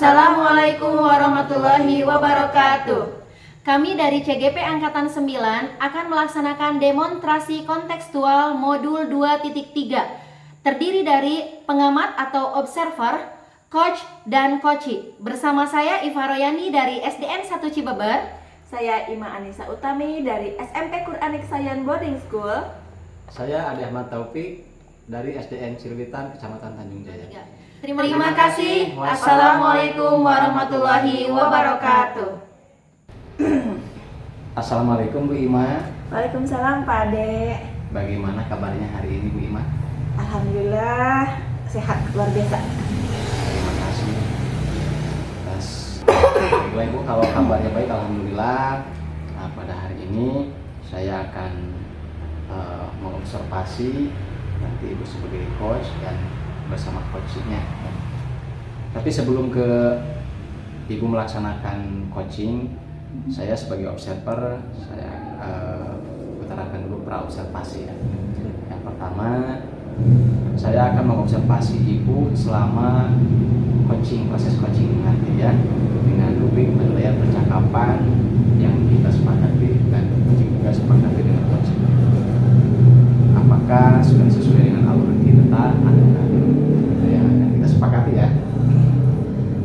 Assalamualaikum warahmatullahi wabarakatuh. Kami dari CGP Angkatan 9 akan melaksanakan demonstrasi kontekstual modul 2.3 terdiri dari pengamat atau observer, coach, dan coachee. Bersama saya Iva Royani dari SDN 1 Cibeber. Saya Ima Anissa Utami dari SMP Quranic Science Boarding School. Saya Adi Ahmad Taufik dari SDN Cililitan, Kecamatan Tanjung Jaya. Terima kasih. Assalamualaikum warahmatullahi wabarakatuh. Assalamualaikum Bu Ima. Waalaikumsalam Pak Ade. Bagaimana kabarnya hari ini Bu Ima? Alhamdulillah sehat luar biasa. Terima kasih. Baiklah Bu, kalau kabarnya baik alhamdulillah. Nah, pada hari ini saya akan mengobservasi nanti Ibu sebagai coach dan bersama coachingnya. Tapi sebelum ke Ibu melaksanakan coaching, saya sebagai observer, saya utarakan dulu pra-observasi ya. Yang pertama, saya akan mengobservasi Ibu selama coaching, proses coaching nanti ya, dengan rubrik penilaian percakapan yang kita sepakati dan coaching juga sepakati dengan coaching. Apakah sudah sesuai dengan alur kita atau yang akan kita sepakati ya.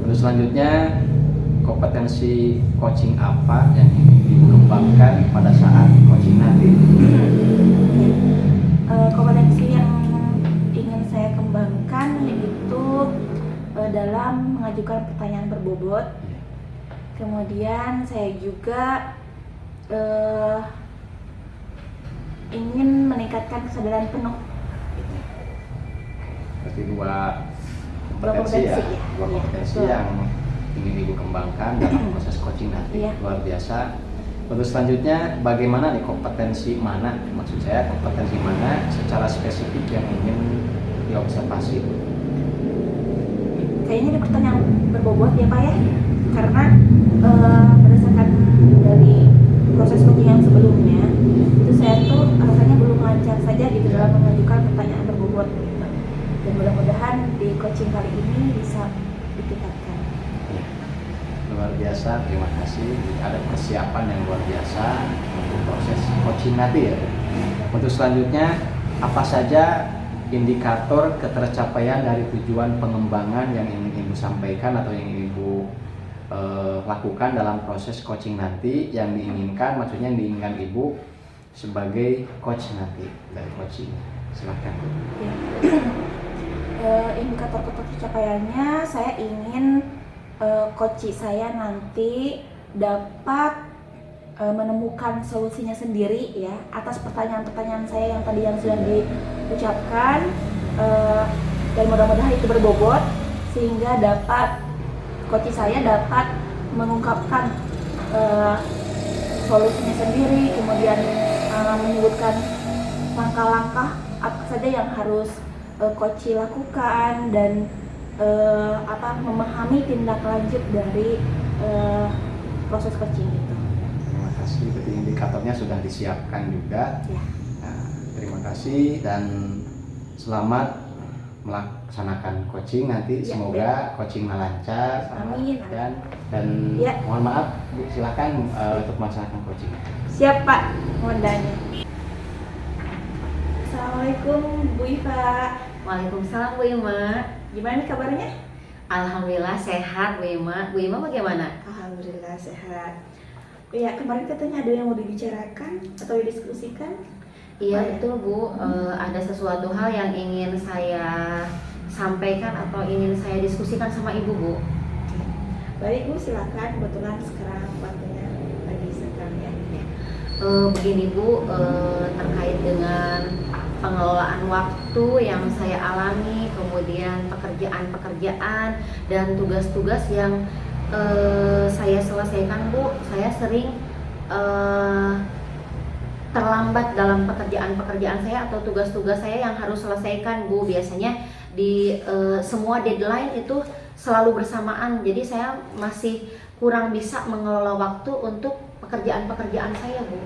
Terus selanjutnya, kompetensi coaching apa yang ingin dikembangkan pada saat coaching nanti? Kompetensi yang ingin saya kembangkan yaitu dalam mengajukan pertanyaan berbobot. Kemudian saya juga ingin meningkatkan kesadaran penuh. Berarti dua kompetensi yang ingin Ibu kembangkan dalam proses coaching nanti. Luar biasa. Terus selanjutnya, bagaimana nih kompetensi mana, maksud saya kompetensi mana secara spesifik yang ingin diobservasi? Kayaknya ada pertanyaan berbobot ya Pak ya, karena berdasarkan dari proses coaching yang sebelumnya itu saya tuh rasanya belum lancar saja gitu dalam mengajukan pertanyaan berbobot gitu. Dan mudah-mudahan di coaching kali ini bisa ditingkatkan. Luar biasa, terima kasih. Ada persiapan yang luar biasa untuk proses coaching nanti ya. Untuk selanjutnya, apa saja indikator ketercapaian dari tujuan pengembangan yang ingin Ibu sampaikan atau yang ingin Ibu lakukan dalam proses coaching nanti, yang diinginkan, maksudnya yang diinginkan Ibu sebagai coach nanti dari coaching. Silakan. Indikator ketercapaiannya, saya ingin coach saya nanti dapat menemukan solusinya sendiri ya atas pertanyaan-pertanyaan saya yang tadi yang sudah diucapkan, dan mudah-mudahan itu berbobot sehingga dapat coach saya dapat mengungkapkan solusinya sendiri, kemudian menyebutkan langkah-langkah apa saja yang harus coach lakukan dan memahami tindak lanjut dari proses coaching itu. Terima kasih, berarti indikatornya sudah disiapkan juga ya. Nah, terima kasih dan selamat melaksanakan coaching nanti ya, semoga ya. Coachingnya lancar. Amin. Dan ya. Mohon maaf Bu, silakan untuk melaksanakan coaching. Siap Pak, mohon doanya. Assalamualaikum Bu Iva. Waalaikumsalam Bu Ima. Gimana nih kabarnya? Alhamdulillah sehat Bu Ima. Bu Ima bagaimana? Alhamdulillah sehat. Ya, kemarin katanya ada yang mau dibicarakan atau didiskusikan? Iya betul Bu, ada sesuatu hal yang ingin saya sampaikan atau ingin saya diskusikan sama Ibu Bu. Baik Bu, silakan. Kebetulan sekarang waktunya lagi sekalian. Begini Bu, terkait dengan pengelolaan waktu yang saya alami, kemudian pekerjaan-pekerjaan dan tugas-tugas yang saya selesaikan Bu, saya sering terlambat dalam pekerjaan-pekerjaan saya atau tugas-tugas saya yang harus selesaikan Bu. Biasanya di semua deadline itu selalu bersamaan, jadi saya masih kurang bisa mengelola waktu untuk pekerjaan-pekerjaan saya Bu.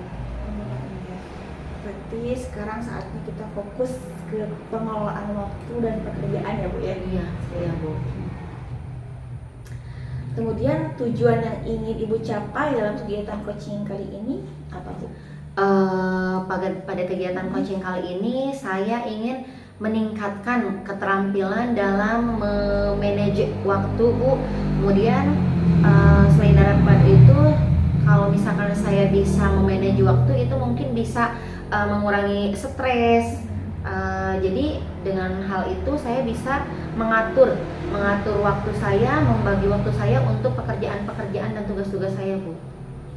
Berarti sekarang saatnya kita fokus ke pengelolaan waktu dan pekerjaan ya Bu ya? Iya Bu. Kemudian tujuan yang ingin Ibu capai dalam kegiatan coaching kali ini apa, Bu? Pada kegiatan coaching kali ini saya ingin meningkatkan keterampilan dalam memanage waktu, Bu. Kemudian selain daripada itu, kalau misalkan saya bisa memanage waktu itu mungkin bisa mengurangi stres. Jadi dengan hal itu saya bisa mengatur waktu saya, membagi waktu saya untuk pekerjaan-pekerjaan dan tugas-tugas saya, Bu.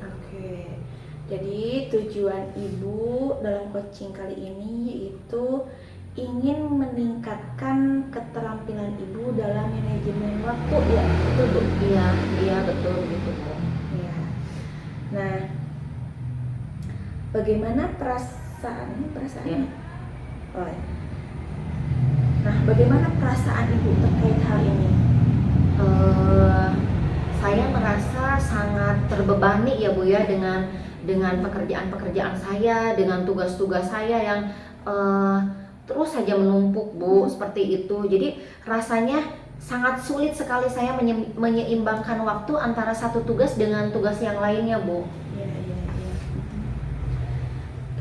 Oke. Jadi tujuan Ibu dalam coaching kali ini yaitu ingin meningkatkan keterampilan Ibu dalam manajemen waktu, ya, betul, Bu? Iya betul gitu, Bu. Ya. Nah, bagaimana perasaannya? Ya. Oh, ya. Nah, bagaimana perasaan Ibu terkait hal ini? Saya merasa sangat terbebani ya, Bu, ya, dengan pekerjaan-pekerjaan saya, dengan tugas-tugas saya yang terus saja menumpuk, Bu, seperti itu. Jadi rasanya sangat sulit sekali saya menyeimbangkan waktu antara satu tugas dengan tugas yang lainnya, Bu. Ya.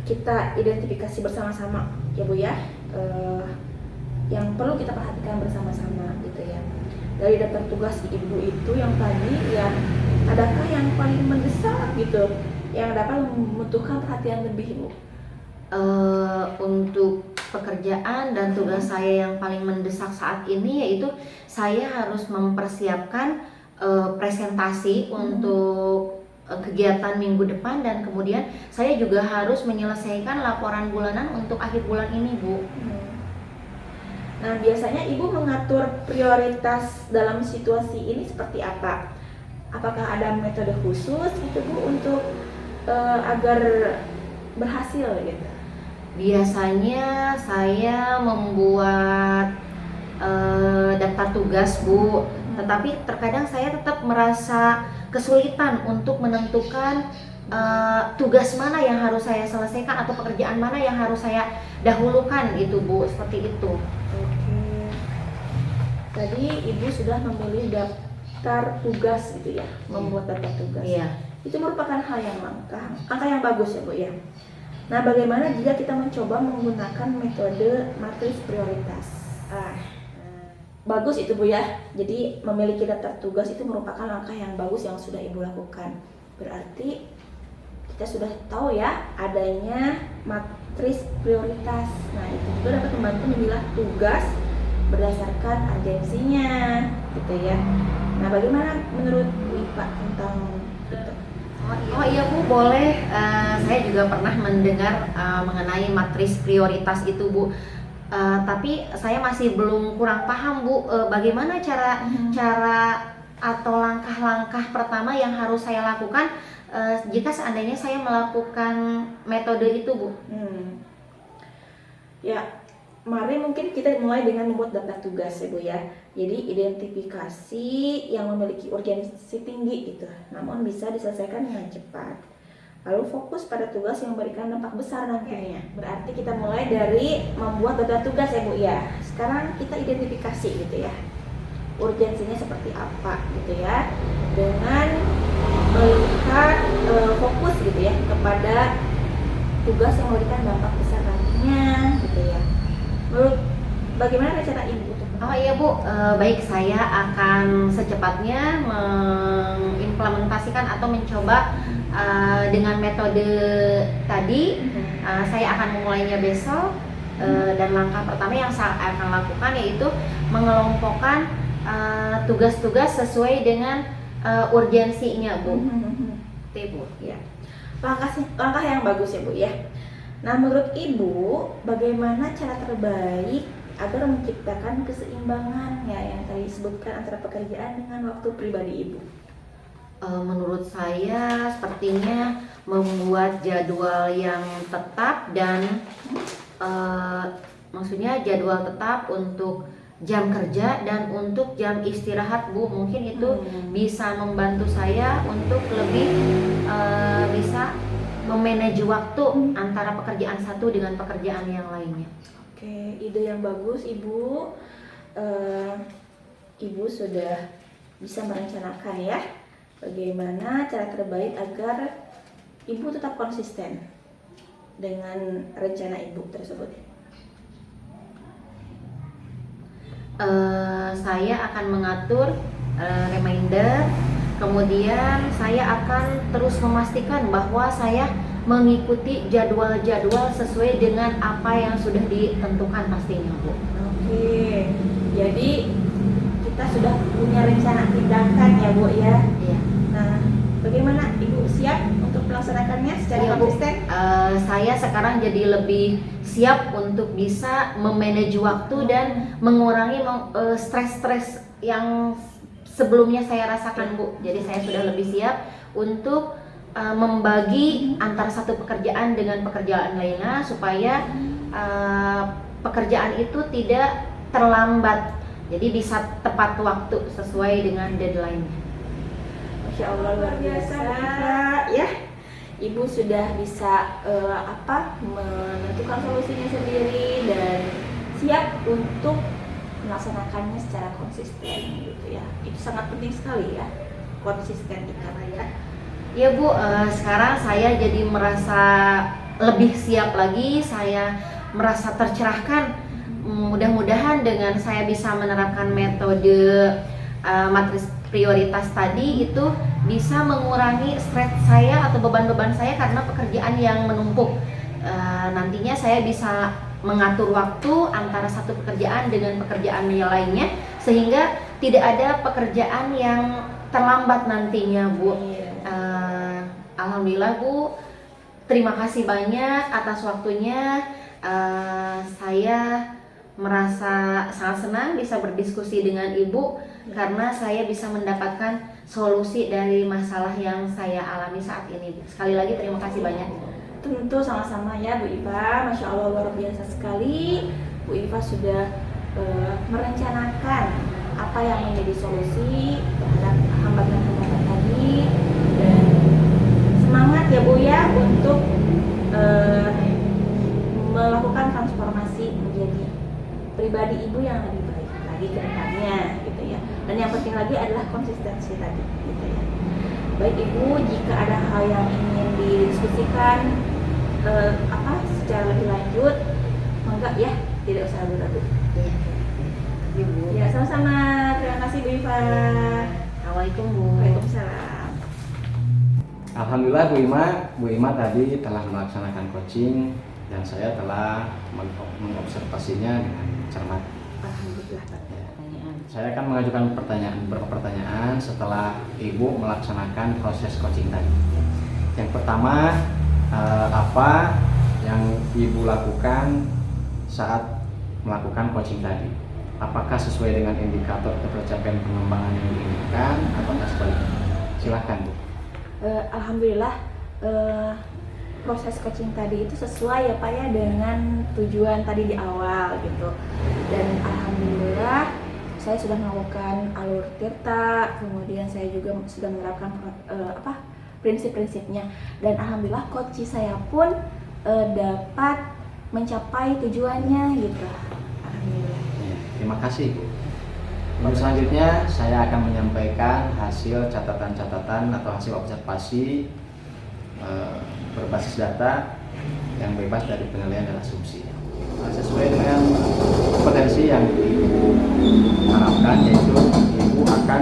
Kita identifikasi bersama-sama ya, Bu, ya. Yang perlu kita perhatikan bersama-sama gitu ya. Dari daftar tugas Ibu itu yang tadi ya, adakah yang paling mendesak gitu, yang dapat membutuhkan perhatian lebih, Bu? Untuk pekerjaan dan tugas saya yang paling mendesak saat ini yaitu saya harus mempersiapkan presentasi untuk kegiatan minggu depan, dan kemudian saya juga harus menyelesaikan laporan bulanan untuk akhir bulan ini, Bu. Nah, biasanya Ibu mengatur prioritas dalam situasi ini seperti apa? Apakah ada metode khusus gitu, Bu, untuk agar berhasil gitu? Biasanya saya membuat daftar tugas, Bu. Tetapi terkadang saya tetap merasa kesulitan untuk menentukan tugas mana yang harus saya selesaikan atau pekerjaan mana yang harus saya dahulukan gitu, Bu. Seperti itu. Oke. Tadi Ibu sudah memilih daftar tugas gitu ya, membuat daftar tugas. Iya. Itu merupakan hal yang angka yang bagus ya, Bu, ya. Nah, bagaimana jika kita mencoba menggunakan metode matriks prioritas? Bagus itu, Bu, ya. Jadi memiliki daftar tugas itu merupakan langkah yang bagus yang sudah Ibu lakukan. Berarti kita sudah tahu ya adanya matriks prioritas. Nah, itu juga dapat membantu memilah tugas berdasarkan urgensinya gitu ya. Nah, bagaimana menurut Bu Ipa tentang itu? Oh iya, Bu, boleh. Saya juga pernah mendengar mengenai matriks prioritas itu, Bu. Tapi saya masih kurang paham, Bu. Bagaimana cara atau langkah-langkah pertama yang harus saya lakukan jika seandainya saya melakukan metode itu, Bu? Ya, mari mungkin kita mulai dengan membuat daftar tugas ya, Bu, ya. Jadi identifikasi yang memiliki urgensi tinggi gitu, namun bisa diselesaikan dengan cepat. Lalu fokus pada tugas yang memberikan dampak besar nantinya. Berarti kita mulai dari membuat daftar tugas ya, Bu, ya. Sekarang kita identifikasi gitu ya, urgensinya seperti apa gitu ya, dengan melihat fokus gitu ya kepada tugas yang memberikan dampak besar nantinya gitu ya. Menurut bagaimana cara Ibu? Oh iya, Bu, baik, saya akan secepatnya mengimplementasikan atau mencoba dengan metode tadi. Saya akan memulainya besok, dan langkah pertama yang saya akan lakukan yaitu mengelompokkan tugas-tugas sesuai dengan urgensinya, Bu. Bu, ya. Langkah yang bagus ya, Bu, ya. Nah, menurut Ibu, bagaimana cara terbaik agar menciptakan keseimbangan ya yang tadi disebutkan antara pekerjaan dengan waktu pribadi Ibu? Menurut saya sepertinya membuat jadwal yang tetap dan maksudnya jadwal tetap untuk jam kerja dan untuk jam istirahat, Bu. Mungkin itu bisa membantu saya untuk lebih bisa memanage waktu antara pekerjaan satu dengan pekerjaan yang lainnya. Oke, ide yang bagus, Ibu. Ibu sudah bisa merencanakan ya bagaimana cara terbaik agar ibu tetap konsisten dengan rencana ibu tersebut. Saya akan mengatur reminder, kemudian saya akan terus memastikan bahwa saya mengikuti jadwal-jadwal sesuai dengan apa yang sudah ditentukan pastinya, Bu. Oke, jadi kita sudah punya rencana tindakan ya Bu ya. Iya. Nah, bagaimana Ibu siap untuk melaksanakannya secara Iya, Bu. konsisten? Saya sekarang jadi lebih siap untuk bisa memanage waktu dan mengurangi stres-stres yang sebelumnya saya rasakan, Bu. Jadi saya sudah lebih siap untuk membagi antara satu pekerjaan dengan pekerjaan lainnya supaya pekerjaan itu tidak terlambat. Jadi bisa tepat waktu sesuai dengan deadline-nya. Masya Allah luar biasa ya. Ibu sudah bisa menentukan solusinya sendiri dan siap untuk melaksanakannya secara konsisten gitu ya. Itu sangat penting sekali ya, konsisten kita ya. Ya Bu, sekarang saya jadi merasa lebih siap lagi, saya merasa tercerahkan. Mudah-mudahan dengan saya bisa menerapkan metode matriks prioritas tadi itu bisa mengurangi stres saya atau beban-beban saya karena pekerjaan yang menumpuk. Nantinya saya bisa mengatur waktu antara satu pekerjaan dengan pekerjaan yang lainnya sehingga tidak ada pekerjaan yang terlambat nantinya, Bu. Alhamdulillah, Bu. Terima kasih banyak atas waktunya. Saya merasa sangat senang bisa berdiskusi dengan Ibu karena saya bisa mendapatkan solusi dari masalah yang saya alami saat ini. Sekali lagi terima kasih banyak. Tentu sama-sama ya Bu Iva, Masya Allah luar biasa sekali. Bu Iva sudah merencanakan apa yang menjadi solusi terhadap hambatan-hambatan tadi dan semangat ya Bu ya untuk melakukan transformasi menjadi pribadi ibu yang lebih baik lagi ke depannya gitu ya. Dan yang penting lagi adalah konsistensi tadi gitu ya. Baik Ibu, jika ada hal yang ingin didiskusikan secara lebih lanjut, mangga ya, tidak usah ragu-ragu. Ibu. Ya, sama-sama. Terima kasih Bu Iva. Assalamualaikum, Bu. Waalaikumsalam. Alhamdulillah Bu Ima tadi telah melaksanakan coaching dan saya telah mengobservasinya dengan cermat. Alhamdulillah. Ya. Saya akan mengajukan beberapa pertanyaan setelah Ibu melaksanakan proses coaching tadi. Yang pertama, apa yang Ibu lakukan saat melakukan coaching tadi? Apakah sesuai dengan indikator ketercapaian pengembangan yang diinginkan? Apakah sebaliknya? Silakan, Bu. Alhamdulillah proses coaching tadi itu sesuai ya Pak ya dengan tujuan tadi di awal gitu. Dan alhamdulillah saya sudah melakukan alur tirta, kemudian saya juga sudah menerapkan prinsip-prinsipnya dan alhamdulillah coach saya pun dapat mencapai tujuannya gitu. Alhamdulillah. Terima kasih, Bu. Untuk selanjutnya saya akan menyampaikan hasil catatan-catatan atau hasil observasi berbasis data yang bebas dari penilaian dan asumsi. Sesuai dengan kompetensi yang Ibu harapkan, yaitu Ibu akan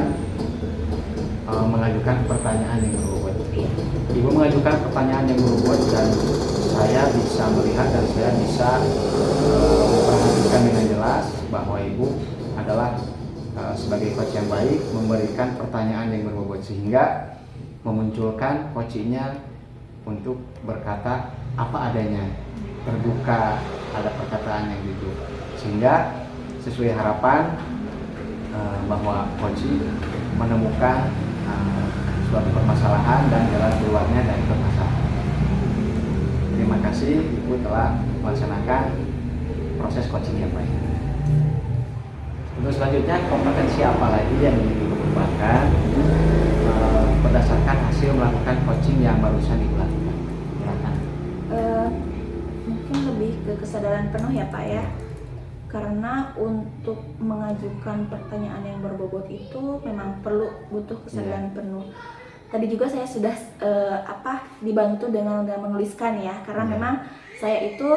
mengajukan pertanyaan yang berbobot. Ibu mengajukan pertanyaan yang berbobot dan saya bisa melihat dan saya bisa memperhatikan dengan jelas bahwa Ibu adalah sebagai coach yang baik memberikan pertanyaan yang berbobot sehingga memunculkan coachingnya untuk berkata apa adanya, terbuka, ada perkataan yang gitu sehingga sesuai harapan bahwa coaching menemukan suatu permasalahan dan jalan keluarnya dari permasalahan. Terima kasih Ibu telah melaksanakan proses coaching yang baik. Untuk selanjutnya, kompetensi apa lagi yang ingin Ibu kembangkan berdasarkan hasil melakukan coaching yang barusan Ibu lakukan? Silakan. Mungkin lebih ke kesadaran penuh ya Pak ya. karena untuk mengajukan pertanyaan yang berbobot itu memang butuh kesadaran penuh. Tadi juga saya sudah dibantu dengan menuliskan ya, karena memang saya itu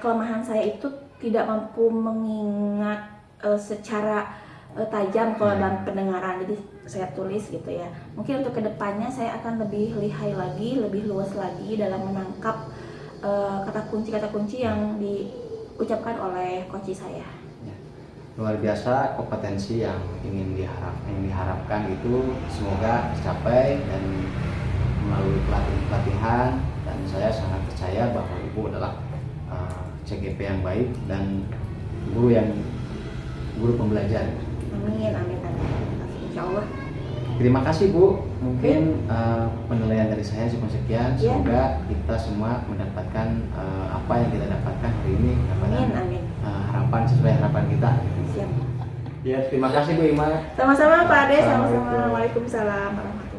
kelemahan saya itu tidak mampu mengingat secara tajam kalau dalam pendengaran, jadi saya tulis gitu ya. Mungkin untuk kedepannya saya akan lebih lihai lagi, lebih luas lagi dalam menangkap kata kunci yang diucapkan oleh coach saya. Ya. Luar biasa kompetensi yang ingin diharapkan itu semoga tercapai dan melalui pelatihan, dan saya sangat percaya bahwa Ibu adalah CGP yang baik dan guru pembelajar. Amin. Insya Allah. Terima kasih Bu, mungkin penilaian dari saya cuma sekian. Semoga kita semua mendapatkan apa yang kita dapatkan hari ini, Amin. Harapan sesuai harapan kita. Siap. Ya, terima kasih Bu Ima. Sama-sama Pak Ade, sama-sama. Assalamualaikum. Waalaikumsalam warahmatullahi wabarakatuh.